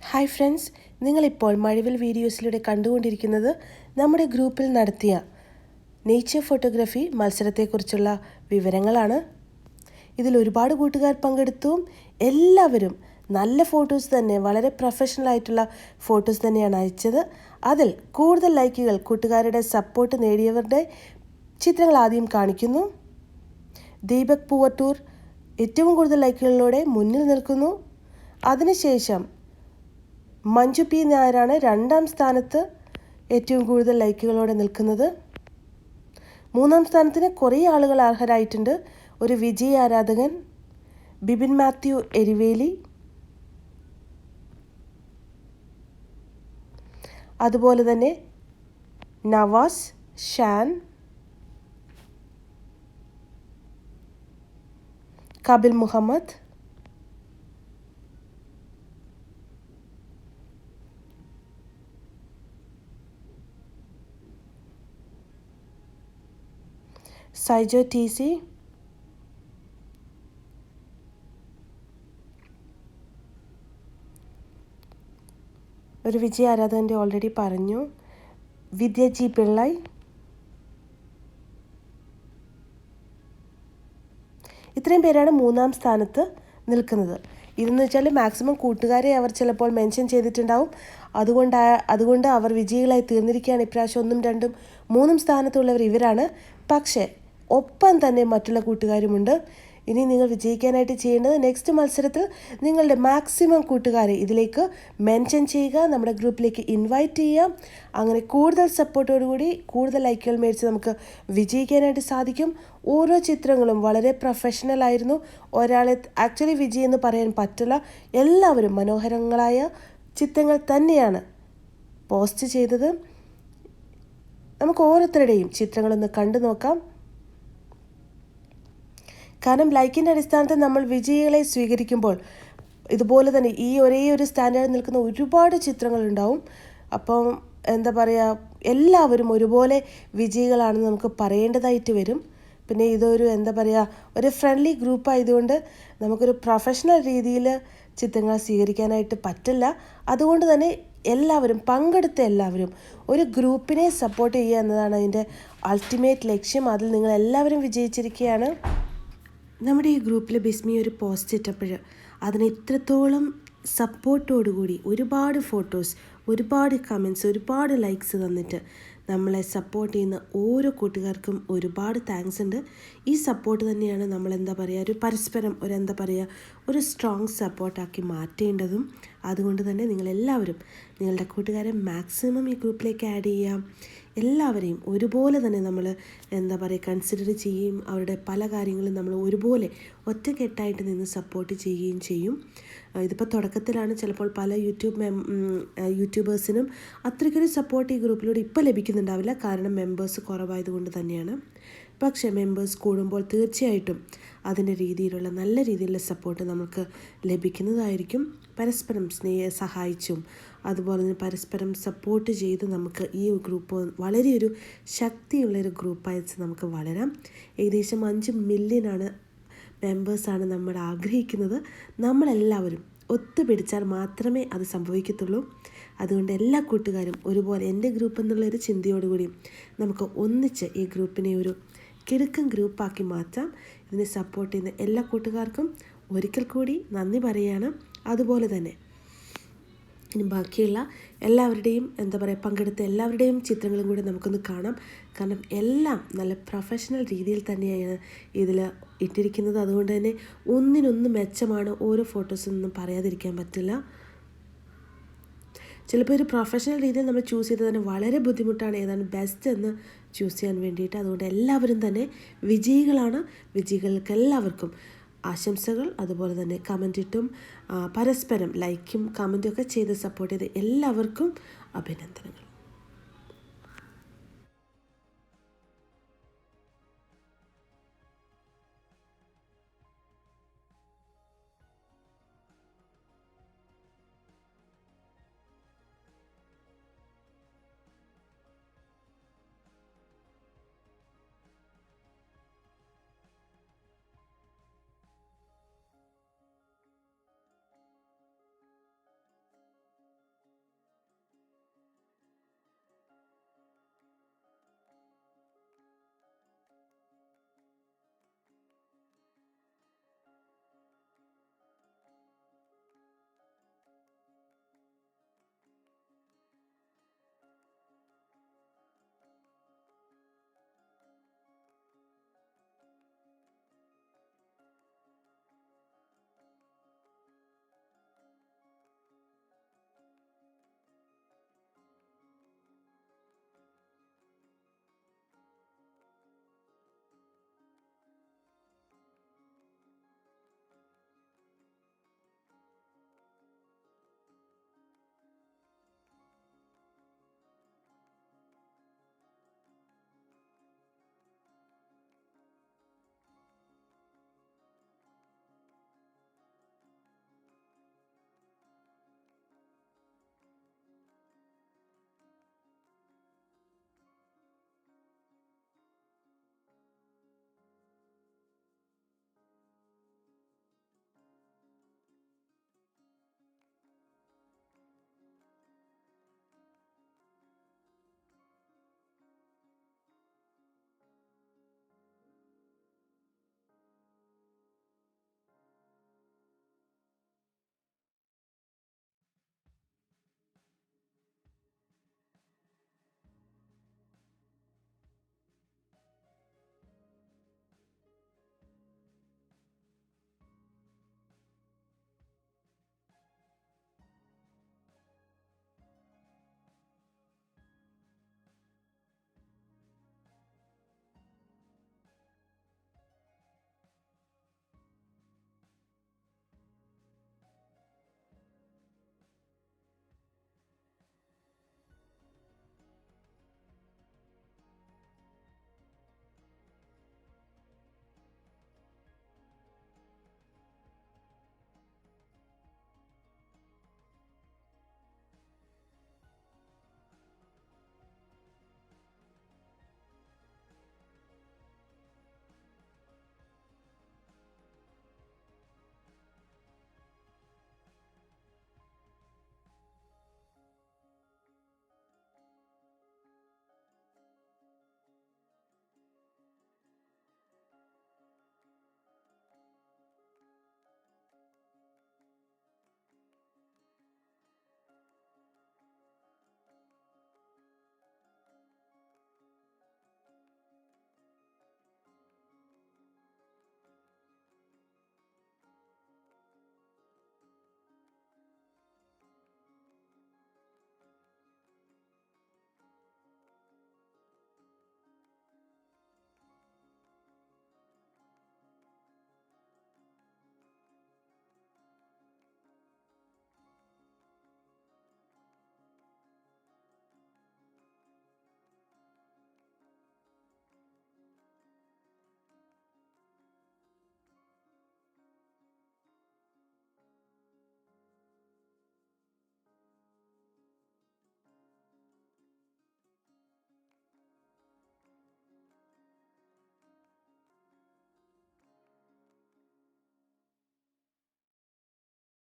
Hi friends, നിങ്ങളിപ്പോൾ മഴവിൽ വീഡിയോസിലൂടെ കണ്ടുകൊണ്ടിരിക്കുന്നത് നമ്മുടെ ഗ്രൂപ്പിൽ നടത്തിയ നേച്ചർ ഫോട്ടോഗ്രാഫി മത്സരത്തെക്കുറിച്ചുള്ള വിവരങ്ങളാണ്. ഇതിൽ ഒരുപാട് കൂട്ടുകാർ പങ്കെടുത്തു. എല്ലാവരും നല്ല ഫോട്ടോസ് തന്നെ, വളരെ പ്രൊഫഷണൽ ആയിട്ടുള്ള ഫോട്ടോസ് തന്നെയാണ് അയച്ചത്. അതിൽ കൂടുതൽ ലൈക്കുകൾ കൂട്ടുകാരുടെ സപ്പോർട്ട് നേടിയവരുടെ ചിത്രങ്ങൾ ആദ്യം കാണിക്കുന്നു. ദീപക് പൂവട്ടൂർ ഏറ്റവും കൂടുതൽ ലൈക്കുകളിലൂടെ മുന്നിൽ നിൽക്കുന്നു. അതിനുശേഷം മഞ്ജു പി നായരാണ് രണ്ടാം സ്ഥാനത്ത് ഏറ്റവും കൂടുതൽ ലൈക്കുകളോടെ നിൽക്കുന്നത്. മൂന്നാം സ്ഥാനത്തിന് കുറേ ആളുകൾ അർഹരായിട്ടുണ്ട്. ഒരു വിജയ് ആരാധകൻ, ബിബിൻ മാത്യു എരിവേലി, അതുപോലെ തന്നെ നവാസ് ഷാൻ, കബിൽ മുഹമ്മദ്, സൈജോ ടി സി, ഒരു വിജയ ആരാധകൻ്റെ ഓൾറെഡി പറഞ്ഞു, വിദ്യജി പിള്ളൈ, ഇത്രയും പേരാണ് മൂന്നാം സ്ഥാനത്ത് നിൽക്കുന്നത്. ഇതെന്ന് വെച്ചാൽ മാക്സിമം കൂട്ടുകാരെ അവർ ചിലപ്പോൾ മെൻഷൻ ചെയ്തിട്ടുണ്ടാവും. അതുകൊണ്ട് അവർ വിജയികളായി തീർന്നിരിക്കുകയാണ്. ഇപ്രാവശ്യം 1, 2, 3 സ്ഥാനത്തുള്ളവർ ഇവരാണ്. പക്ഷേ ഒപ്പം തന്നെ മറ്റുള്ള കൂട്ടുകാരുമുണ്ട്. ഇനി നിങ്ങൾ വിജയിക്കാനായിട്ട് ചെയ്യേണ്ടത് നെക്സ്റ്റ് മത്സരത്തിൽ നിങ്ങളുടെ മാക്സിമം കൂട്ടുകാരെ ഇതിലേക്ക് മെൻഷൻ ചെയ്യുക, നമ്മുടെ ഗ്രൂപ്പിലേക്ക് ഇൻവൈറ്റ് ചെയ്യുക. അങ്ങനെ കൂടുതൽ സപ്പോർട്ടോടുകൂടി കൂടുതൽ ലൈക്കുകൾ മേടിച്ച് നമുക്ക് വിജയിക്കാനായിട്ട് സാധിക്കും. ഓരോ ചിത്രങ്ങളും വളരെ പ്രൊഫഷണൽ ആയിരുന്നു. ഒരാളെ ആക്ച്വലി വിജയം എന്ന് പറയാൻ പറ്റില്ല. എല്ലാവരും മനോഹരങ്ങളായ ചിത്രങ്ങൾ തന്നെയാണ് പോസ്റ്റ് ചെയ്തത്. നമുക്ക് ഓരോരുത്തരുടെയും ചിത്രങ്ങളൊന്ന് കണ്ടു നോക്കാം. കാരണം ലൈക്കിൻ്റെ അടിസ്ഥാനത്തിൽ നമ്മൾ വിജയികളെ സ്വീകരിക്കുമ്പോൾ ഇതുപോലെ തന്നെ ഈ ഒരേ ഒരു സ്റ്റാൻഡേർഡിൽ നിൽക്കുന്ന ഒരുപാട് ചിത്രങ്ങളുണ്ടാവും. അപ്പം എന്താ പറയുക, എല്ലാവരും ഒരുപോലെ വിജയികളാണെന്ന് നമുക്ക് പറയേണ്ടതായിട്ട് വരും. പിന്നെ ഇതൊരു എന്താ പറയുക, ഒരു ഫ്രണ്ട്ലി ഗ്രൂപ്പ് ആയതുകൊണ്ട് നമുക്കൊരു പ്രൊഫഷണൽ രീതിയിൽ ചിത്രങ്ങൾ സ്വീകരിക്കാനായിട്ട് പറ്റില്ല. അതുകൊണ്ട് തന്നെ എല്ലാവരും പങ്കെടുത്ത എല്ലാവരും ഒരു ഗ്രൂപ്പിനെ സപ്പോർട്ട് ചെയ്യുക എന്നതാണ് അതിൻ്റെ അൾട്ടിമേറ്റ് ലക്ഷ്യം. അതിൽ നിങ്ങൾ എല്ലാവരും വിജയിച്ചിരിക്കുകയാണ്. നമ്മുടെ ഈ ഗ്രൂപ്പിൽ ബിസ്മി ഒരു പോസ്റ്റ് ഇട്ടപ്പോൾ അതിന് ഇത്രത്തോളം സപ്പോർട്ടോടുകൂടി ഒരുപാട് ഫോട്ടോസ്, ഒരുപാട് കമൻറ്റ്സ്, ഒരുപാട് ലൈക്സ് തന്നിട്ട് നമ്മളെ സപ്പോർട്ട് ചെയ്യുന്ന ഓരോ കൂട്ടുകാർക്കും ഒരുപാട് താങ്ക്സ് ഉണ്ട്. ഈ സപ്പോർട്ട് തന്നെയാണ് നമ്മൾ എന്താ പറയുക, ഒരു പരസ്പരം ഒരു സ്ട്രോങ് സപ്പോർട്ടാക്കി മാറ്റേണ്ടതും. അതുകൊണ്ട് തന്നെ നിങ്ങളെല്ലാവരും നിങ്ങളുടെ കൂട്ടുകാരെ മാക്സിമം ഈ ഗ്രൂപ്പിലേക്ക് ആഡ് ചെയ്യാം. എല്ലാവരെയും ഒരുപോലെ തന്നെ നമ്മൾ എന്താ പറയുക കൺസിഡർ ചെയ്യുകയും അവരുടെ പല കാര്യങ്ങളും നമ്മൾ ഒരുപോലെ ഒറ്റക്കെട്ടായിട്ട് നിന്ന് സപ്പോർട്ട് ചെയ്യുകയും ചെയ്യും. ഇതിപ്പോൾ തുടക്കത്തിലാണ്. ചിലപ്പോൾ പല യൂട്യൂബേഴ്സിനും അത്രയ്ക്കൊരു സപ്പോർട്ട് ഈ ഗ്രൂപ്പിലൂടെ ഇപ്പോൾ ലഭിക്കുന്നുണ്ടാവില്ല. കാരണം മെമ്പേഴ്സ് കുറവായതുകൊണ്ട് തന്നെയാണ്. പക്ഷേ മെമ്പേഴ്സ് കൂടുമ്പോൾ തീർച്ചയായിട്ടും അതിൻ്റെ രീതിയിലുള്ള നല്ല രീതിയിലുള്ള സപ്പോർട്ട് നമുക്ക് ലഭിക്കുന്നതായിരിക്കും. പരസ്പരം സഹായിച്ചും അതുപോലെ തന്നെ പരസ്പരം സപ്പോർട്ട് ചെയ്ത് നമുക്ക് ഈ ഗ്രൂപ്പ് വളരെ ഒരു ശക്തിയുള്ളൊരു ഗ്രൂപ്പായിട്ട് നമുക്ക് വളരാം. ഏകദേശം 5 മില്യനാണ് മെമ്പേഴ്സാണ് നമ്മൾ ആഗ്രഹിക്കുന്നത്. നമ്മളെല്ലാവരും ഒത്തുപിടിച്ചാൽ മാത്രമേ അത് സംഭവിക്കത്തുള്ളൂ. അതുകൊണ്ട് എല്ലാ കൂട്ടുകാരും ഒരുപോലെ എൻ്റെ ഗ്രൂപ്പ് എന്നുള്ളൊരു ചിന്തയോടുകൂടി നമുക്ക് ഒന്നിച്ച് ഈ ഗ്രൂപ്പിനെ ഒരു കിടുക്കൻ ഗ്രൂപ്പാക്കി മാറ്റാം. ഇതിനെ സപ്പോർട്ട് ചെയ്യുന്ന എല്ലാ കൂട്ടുകാർക്കും ഒരിക്കൽ കൂടി നന്ദി പറയുകയാണ്. അതുപോലെ തന്നെ ഇനി ബാക്കിയുള്ള എല്ലാവരുടെയും പങ്കെടുത്ത എല്ലാവരുടെയും ചിത്രങ്ങളും കൂടി നമുക്കൊന്ന് കാണാം. കാരണം എല്ലാം നല്ല പ്രൊഫഷണൽ രീതിയിൽ തന്നെയാണ് ഇതിൽ ഇട്ടിരിക്കുന്നത്. അതുകൊണ്ട് തന്നെ ഒന്നിനൊന്ന് മെച്ചമാണ്. ഓരോ ഫോട്ടോസൊന്നും പറയാതിരിക്കാൻ പറ്റില്ല. ചിലപ്പോൾ ഒരു പ്രൊഫഷണൽ രീതിയിൽ നമ്മൾ ചൂസ് ചെയ്ത് തന്നെ വളരെ ബുദ്ധിമുട്ടാണ് ഏതാണ് ബെസ്റ്റ് എന്ന് ചൂസ് ചെയ്യാൻ വേണ്ടിയിട്ട്. അതുകൊണ്ട് എല്ലാവരും തന്നെ വിജയികളാണ്. വിജയികൾക്ക് എല്ലാവർക്കും ആശംസകൾ. അതുപോലെ തന്നെ കമൻ്റ് ഇട്ടും പരസ്പരം ലൈക്കും കമൻറ്റും ഒക്കെ ചെയ്ത് സപ്പോർട്ട് ചെയ്ത് എല്ലാവർക്കും അഭിനന്ദനങ്ങൾ.